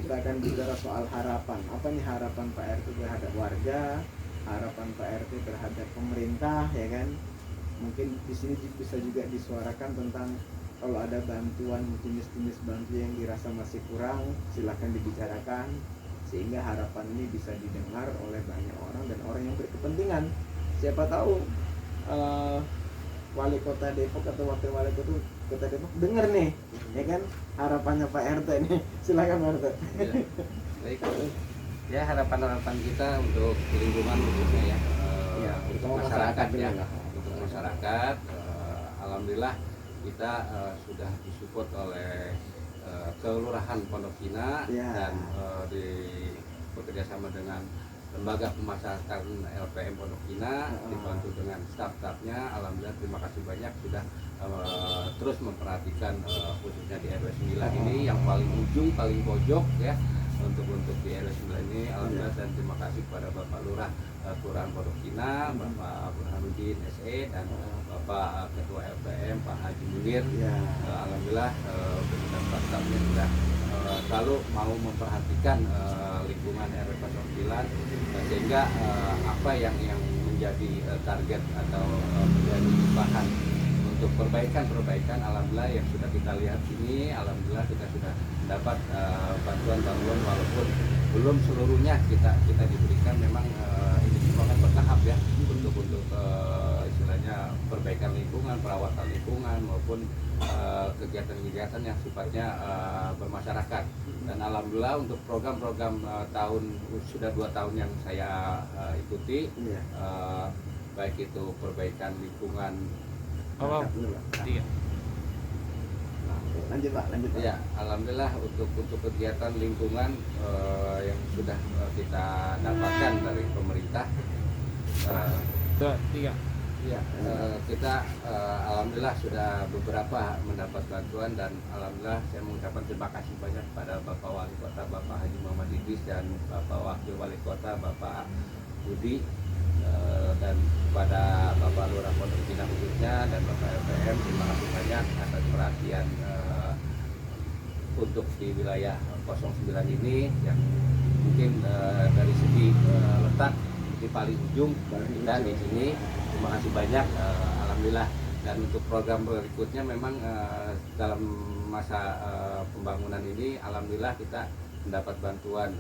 kita akan bicara soal harapan. Apa nih harapan Pak RT terhadap warga, harapan Pak RT terhadap pemerintah, ya kan? Mungkin di sini bisa juga disuarakan tentang kalau ada bantuan, jenis-jenis bantuan yang dirasa masih kurang, silahkan dibicarakan sehingga harapan ini bisa didengar oleh banyak orang dan orang yang berkepentingan. Siapa tahu wali kota Depok atau wakil wali kota Depok dengar nih, ya kan, harapannya Pak RT nih. Silakan Pak RT. Ya, baik. Ya, harapan-harapan kita untuk lingkungan khususnya ya, untuk masyarakat ya, untuk masyarakat. Alhamdulillah kita sudah disupport oleh Kelurahan Pondok Hina dan bekerjasama dengan lembaga pemasyarakatan LPM Pondok Hina, dibantu dengan staf-stafnya. Alhamdulillah terima kasih banyak sudah terus memperhatikan khususnya di RW 9 ini yang paling ujung, paling pojok ya, untuk di RW 9 ini. Alhamdulillah dan terima kasih kepada Bapak Lurah Kelurahan Pondok Hina, Bapak Burhanuddin SE dan Bapak Ketua LPM Pak Haji Munir. Alhamdulillah beserta stafnya sudah selalu mau memperhatikan lingkungan RW 09 sehingga apa yang menjadi target atau menjadi bahan untuk perbaikan alhamdulillah yang sudah kita lihat ini, alhamdulillah kita sudah dapat bantuan walaupun belum seluruhnya kita diberikan. Memang ini semua kan bertahap ya untuk istilahnya perbaikan lingkungan, perawatan lingkungan maupun kegiatan-kegiatan yang sifatnya bermasyarakat. Dan alhamdulillah untuk program-program sudah 2 tahun yang saya ikuti, baik itu perbaikan lingkungan. Lanjut Pak. Ya, alhamdulillah untuk kegiatan lingkungan yang sudah kita dapatkan dari pemerintah. Ya, kita alhamdulillah sudah beberapa mendapat bantuan dan alhamdulillah saya mengucapkan terima kasih banyak pada Bapak Wali Kota Bapak Haji Muhammad Idris dan Bapak Wakil Wali Kota Bapak Budi dan kepada Bapak Lurah Pondok Hina khususnya dan Bapak LPM. Terima kasih banyak atas perhatian untuk di wilayah 09 ini yang mungkin dari segi letak di paling ujung dan di sini. Terima kasih banyak, alhamdulillah. Dan untuk program berikutnya memang dalam masa pembangunan ini alhamdulillah kita mendapat bantuan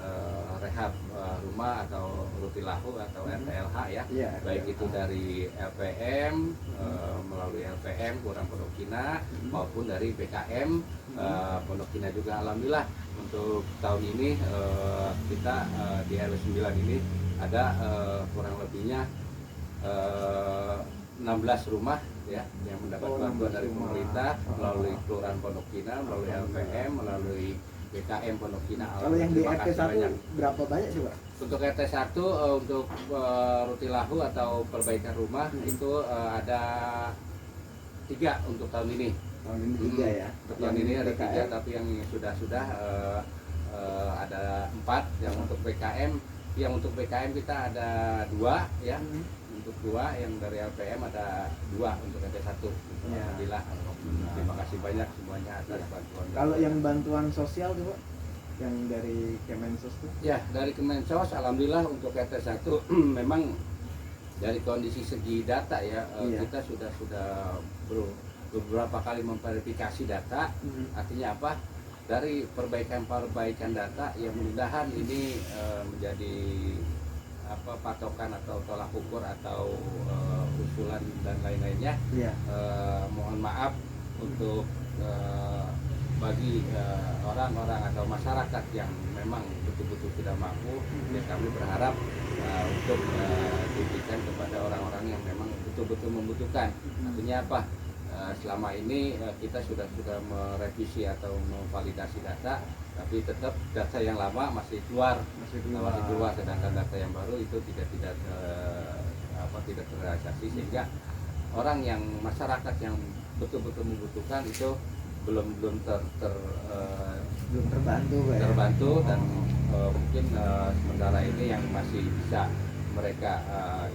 rehab rumah atau rutilahu atau RTLH ya, baik itu dari LPM melalui LPM Kelurahan Pondok Hina maupun dari BKM Pondok Hina juga. Alhamdulillah untuk tahun ini kita di RW 9 ini ada kurang lebihnya 16 rumah ya yang mendapat bantuan dari pemerintah melalui Kelurahan Pondok Hina, melalui LPM, melalui BKM Pondok Hina. Kalau yang di RT 1 berapa banyak sih Pak? Untuk RT 1 untuk rutilahu atau perbaikan rumah itu ada 3 untuk tahun ini. Tahun ini 3 ya. Untuk tahun ini ada 3, tapi yang sudah ada 4. Yang untuk BKM kita ada 2 ya. Untuk 2 yang dari LPM ada 2 untuk RT 1. Alhamdulillah. Terima kasih banyak semuanya atas bantuan. Kalau yang bantuan sosial tuh Pak, yang dari Kemensos tuh? Ya, dari Kemensos alhamdulillah untuk RT 1 memang dari kondisi segi data ya, kita sudah beberapa kali memverifikasi data. Artinya apa? Dari perbaikan data yang mudah-mudahan ini menjadi patokan atau tolak ukur atau usulan dan lain-lainnya. Mohon maaf untuk bagi orang-orang atau masyarakat yang memang betul-betul sudah mampu, ya kami berharap untuk diberikan kepada orang-orang yang memang betul-betul membutuhkan. Artinya apa? Selama ini kita sudah merevisi atau memvalidasi data, tapi tetap data yang lama masih keluar, sedangkan data yang baru itu tidak terrealisasi, sehingga orang yang masyarakat yang betul-betul membutuhkan itu belum terbantu dan mungkin sementara ini yang masih bisa mereka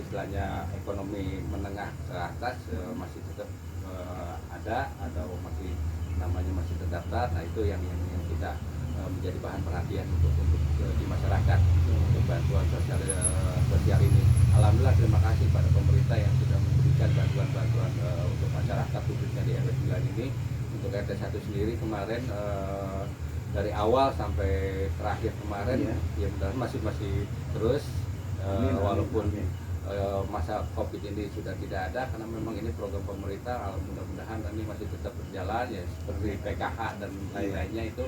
istilahnya ekonomi menengah ke atas masih tetap ada atau masih namanya masih terdaftar. Nah itu yang kita menjadi bahan perhatian untuk di masyarakat untuk bantuan sosial ini. Alhamdulillah, terima kasih pada pemerintah yang sudah memberikan bantuan untuk masyarakat khususnya di RW 9 ini. Untuk RT 1 sendiri kemarin dari awal sampai terakhir kemarin ya masih terus walaupun masa COVID ini sudah tidak ada, karena memang ini program pemerintah. Mudah-mudahan ini masih tetap berjalan ya, seperti PKH dan lain-lainnya itu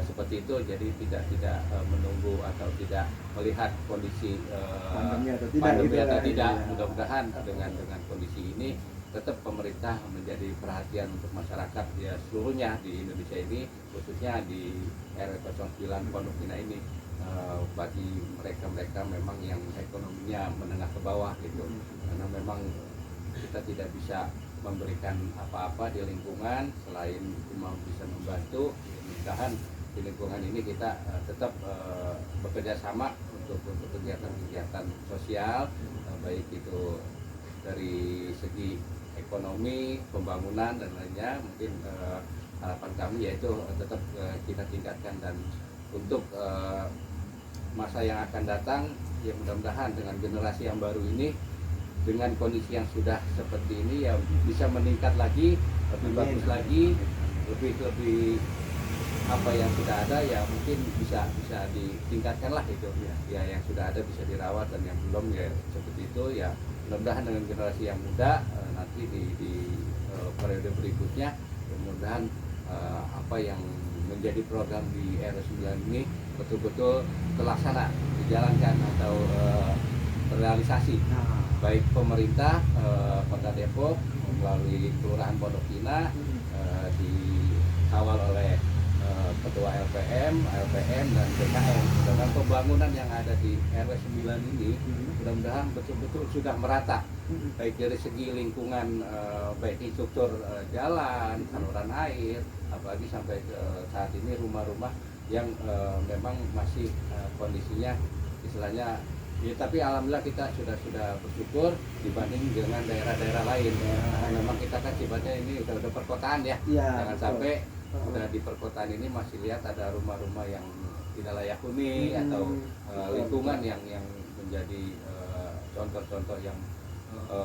seperti itu. Jadi tidak menunggu atau tidak melihat kondisi pandemi atau tidak. Mudah-mudahan dengan kondisi ini tetap pemerintah menjadi perhatian untuk masyarakat ya seluruhnya di Indonesia ini, khususnya di RW 09 Pondok Indah ini, bagi mereka memang yang ekonominya menengah ke bawah gitu, karena memang kita tidak bisa memberikan apa-apa di lingkungan selain cuma bisa membantu. Mudah-mudahan di lingkungan ini kita tetap bekerja sama untuk kegiatan-kegiatan sosial, baik itu dari segi ekonomi, pembangunan dan lainnya. Mungkin harapan kami yaitu tetap kita tingkatkan, dan untuk masa yang akan datang ya mudah-mudahan dengan generasi yang baru ini, dengan kondisi yang sudah seperti ini ya bisa meningkat lagi, lebih bagus lagi, lebih apa yang sudah ada ya mungkin bisa ditingkatkan lah itu ya, yang sudah ada bisa dirawat, dan yang belum ya seperti itu ya. Mudah-mudahan dengan generasi yang muda nanti di periode berikutnya ya, mudah-mudahan apa yang menjadi program di RW 9 ini betul-betul terlaksana, dijalankan atau terrealisasi, baik pemerintah Kota Depok melalui Kelurahan Pondok Indah, dikawal oleh Ketua LPM dan BKM. Dengan pembangunan yang ada di RW 9 ini mudah-mudahan betul-betul sudah merata, baik dari segi lingkungan, baik struktur jalan, saluran air, apalagi sampai saat ini rumah-rumah yang memang masih kondisinya istilahnya ya, tapi alhamdulillah kita sudah bersyukur dibanding dengan daerah-daerah lain karena memang kita kan sifatnya ini udah perkotaan ya, jangan sampai udah di perkotaan ini masih lihat ada rumah-rumah yang tidak layak huni atau lingkungan yang menjadi contoh-contoh yang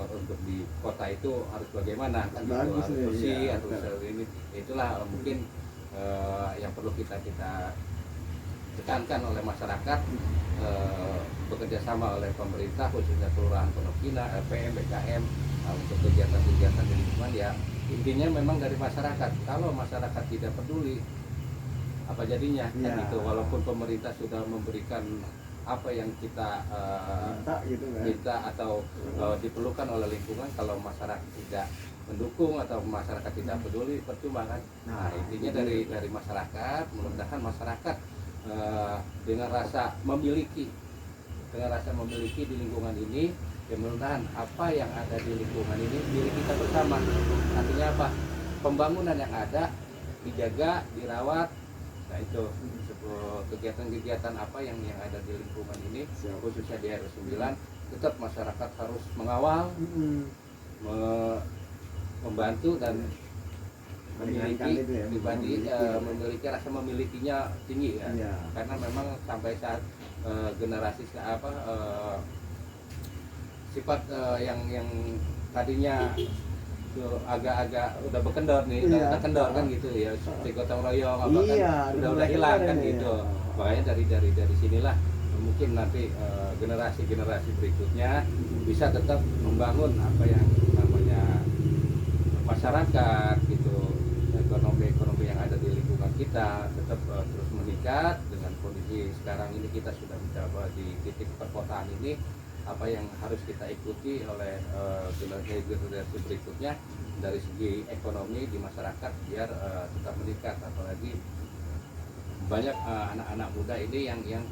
untuk di kota itu harus bagaimana, gitu, harus bersih, harus ini. Itulah mungkin yang perlu kita tekankan oleh masyarakat, bekerja sama oleh pemerintah khususnya Kelurahan Pondok Indah, LPM, BKM untuk kegiatan-kegiatan di lingkungan ya. Intinya memang dari masyarakat. Kalau masyarakat tidak peduli, apa jadinya? Kan gitu. Walaupun pemerintah sudah memberikan apa yang kita minta atau diperlukan oleh lingkungan, kalau masyarakat tidak mendukung atau masyarakat tidak peduli, percuma kan? Nah, intinya dari masyarakat. Mudah-mudahan masyarakat dengan rasa memiliki di lingkungan ini ya, mudah-mudahan apa yang ada di lingkungan ini milik kita bersama. Artinya apa? Pembangunan yang ada dijaga, dirawat. Nah itu kegiatan-kegiatan apa yang ada di lingkungan ini, khususnya di RW 9, tetap masyarakat harus mengawal, membantu dan memiliki memiliki rasa memilikinya tinggi ya. Karena memang sampai saat generasi sifat yang tadinya agak-agak udah berkendor nih, udah kendor kan gitu ya, seperti gotong royong apa kan udah hilang kan gitu. Makanya dari sinilah mungkin nanti generasi berikutnya bisa tetap membangun apa yang namanya masyarakat gitu, ekonomi yang ada di lingkungan kita tetap terus meningkat. Dengan kondisi sekarang ini kita sudah mencoba di titik perkotaan ini, apa yang harus kita ikuti oleh generasi berikutnya dari segi ekonomi di masyarakat biar tetap meningkat. Apalagi banyak anak-anak muda ini yang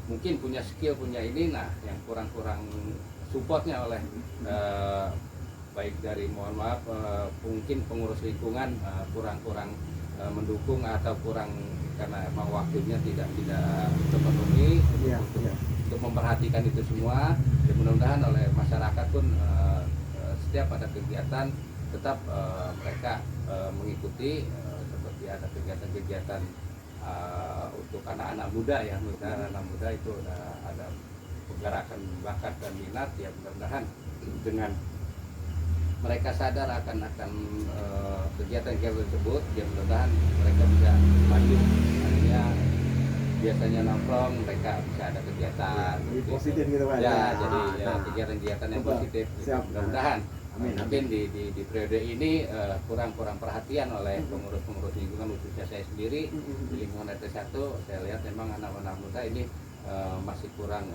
mungkin punya skill, punya ini, nah yang kurang supportnya oleh baik dari mungkin pengurus lingkungan kurang mendukung atau kurang karena emang waktunya tidak terpenuhi untuk memperhatikan itu semua. Ya, mudah-mudahan oleh masyarakat pun setiap ada kegiatan tetap mereka mengikuti, seperti ada kegiatan-kegiatan untuk anak-anak muda ya, anak-anak muda itu ada pergerakan bakat dan minat ya, mudah-mudahan dengan mereka sadar akan kegiatan-kegiatan tersebut ya, mudah-mudahan mereka bisa maju. Artinya biasanya nongkrong, mereka bisa ada kegiatan Lebih positif gitu Pak ya, jadi ya, kegiatan-kegiatan yang betul. positif gitu. Siap. Mudah-mudahan Amin, mungkin di periode ini kurang perhatian oleh pengurus-pengurus lingkungan, khususnya saya sendiri di lingkungan RT 1. Saya lihat memang anak-anak muda ini masih kurang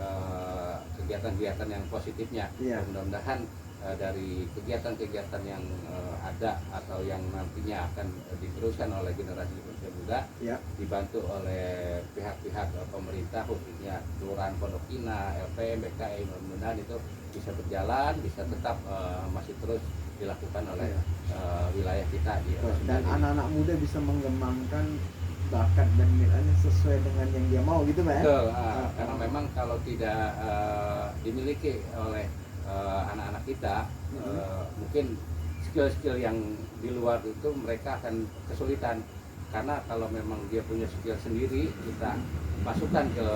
kegiatan-kegiatan yang positifnya. Iya. Mudah-mudahan dari kegiatan-kegiatan yang ada atau yang nantinya akan diteruskan oleh generasi muda, Ya. dibantu oleh pihak-pihak pemerintah, khususnya Kelurahan Pondok Indah, LPM, BKI, mudah-mudahan itu bisa berjalan, bisa tetap masih terus dilakukan oleh wilayah kita di Dan anak-anak muda bisa mengembangkan bakat dan minatnya sesuai dengan yang dia mau gitu Pak ya. Betul, karena memang kalau tidak dimiliki oleh anak-anak kita, mungkin skill-skill yang di luar itu mereka akan kesulitan, karena kalau memang dia punya skill sendiri, kita masukkan ke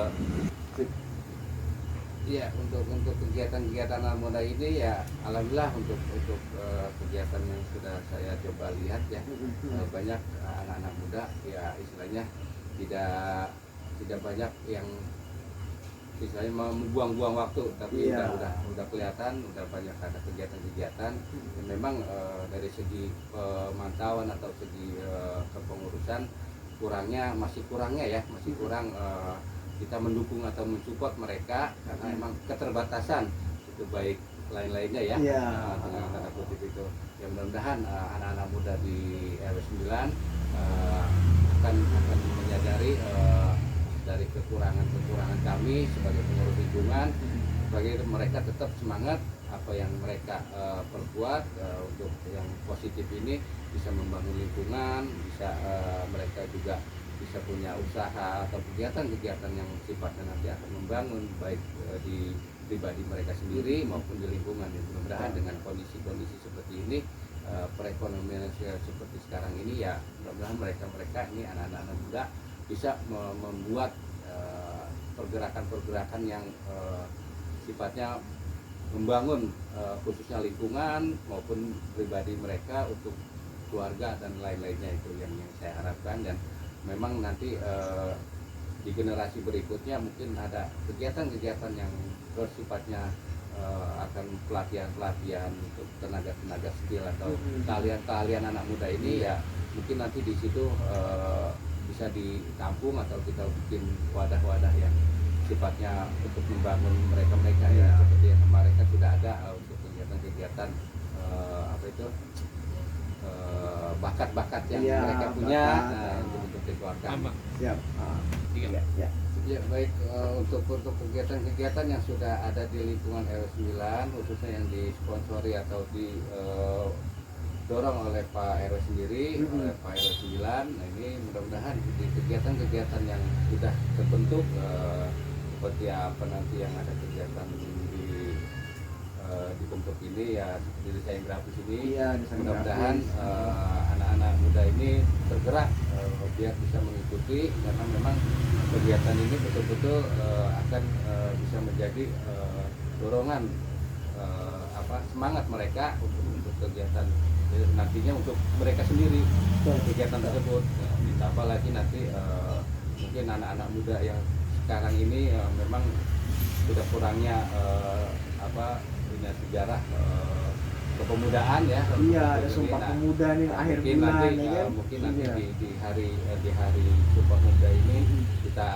ya untuk kegiatan-kegiatan anak muda ini ya, alhamdulillah untuk kegiatan yang sudah saya coba lihat ya, banyak anak-anak muda ya, istilahnya tidak banyak yang istilahnya membuang-buang waktu, tapi udah kelihatan, udah banyak ada kegiatan-kegiatan. Dan memang dari segi pemantauan atau segi kepengurusan masih kurangnya masih kurang kita mendukung atau mensupport mereka, karena memang keterbatasan itu baik lain-lainnya ya, dengan tanda kutip itu. Ya, mudah-mudahan anak-anak muda di RW 9 akan menyadari dari kekurangan kami sebagai pengurus lingkungan, bagi mereka tetap semangat apa yang mereka perbuat untuk yang positif ini, bisa membangun lingkungan, bisa mereka juga bisa punya usaha atau kegiatan-kegiatan yang sifatnya nanti akan membangun baik di pribadi mereka sendiri maupun di lingkungan. Mudah-mudahan dengan kondisi-kondisi seperti ini, perekonomian seperti sekarang ini ya, mudah-mudahan mereka ini anak-anak muda bisa membuat pergerakan-pergerakan yang sifatnya membangun khususnya lingkungan maupun pribadi mereka, untuk keluarga dan lain-lainnya. Itu yang saya harapkan. Dan memang nanti di generasi berikutnya mungkin ada kegiatan-kegiatan yang bersifatnya akan pelatihan-pelatihan untuk tenaga-tenaga skill atau keahlian-keahlian anak muda ini ya, mungkin nanti di situ bisa ditampung atau kita bikin wadah-wadah yang sifatnya untuk membangun mereka ya, seperti yang kemarin kan sudah ada untuk kegiatan-kegiatan bakat-bakat yang mereka punya untuk dikeluarkan. Siap. Ya, baik, untuk kegiatan-kegiatan yang sudah ada di lingkungan RW 9, khususnya yang disponsori atau didorong oleh Pak RW sendiri, oleh Pak RW 9. Nah, ini mudah-mudahan di kegiatan-kegiatan yang sudah terbentuk, seperti apa nanti yang ada kegiatan dibentuk ini ya, seperti desain grafis ini, mudah-mudahan anak-anak muda ini tergerak biar bisa mengikuti, karena memang kegiatan ini betul-betul akan bisa menjadi dorongan semangat mereka untuk kegiatan nantinya untuk mereka sendiri, kegiatan tersebut. Ditambah lagi nanti mungkin anak-anak muda yang sekarang ini memang sudah kurangnya punya sejarah kepemudaan ya. Ada Sumpah Pemuda nih akhir mungkin bulan nanti, ya kan. Mungkin nanti di hari Sumpah Pemuda ini kita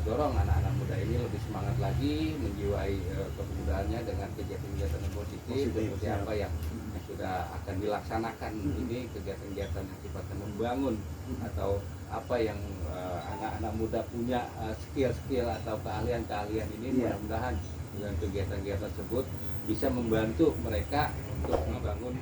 dorong anak-anak muda ini lebih semangat lagi, menjiwai kepemudaannya dengan kegiatan-kegiatan yang positif seperti apa yang sudah akan dilaksanakan. Ini kegiatan-kegiatan yang sifatnya membangun atau apa yang anak-anak muda punya skill-skill atau keahlian-keahlian ini, mudah-mudahan dengan kegiatan-kegiatan tersebut bisa membantu mereka untuk membangun